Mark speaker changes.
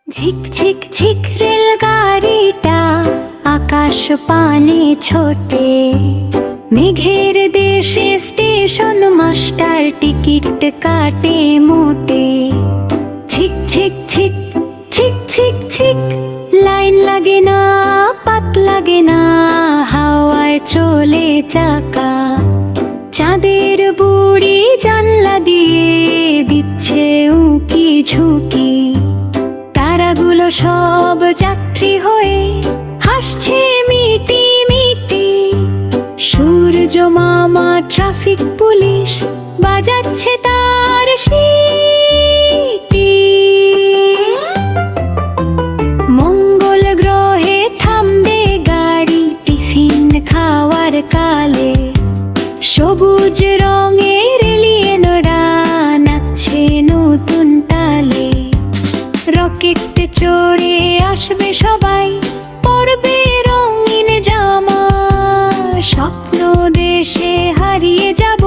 Speaker 1: ঝিক ঝিক ঝিক রেলগাড়িটা আকাশ পানে ছোটে, মেঘের দেশে স্টেশন মাস্টার টিকিট কাটে মোটে। ঝিক ঝিক ঝিক ঝিক ঝিক ঝিক, লাইন লাগে না, পাত লাগে না, হাওয়ায় চলে চাকা। চাঁদের বুড়ি জানলা দিয়ে দিচ্ছে উঁকি ঝুঁকি, তারাগুলো সব যাত্রী হয়ে হাসছে মিটি মিটি। সূর্য মামা ট্রাফিক পুলিশ বাজাচ্ছে তার সিটি। মঙ্গল গ্রহে থামবে গাড়ি টিফিন খাওয়ার কালে, সবুজ রঙের এলিয়েনরা নাচছে নতুন তালে। রকেটে চড়ে আসবে সবাই, পরবে রঙিন জামা, স্বপ্ন দেশে হারিয়ে যাব।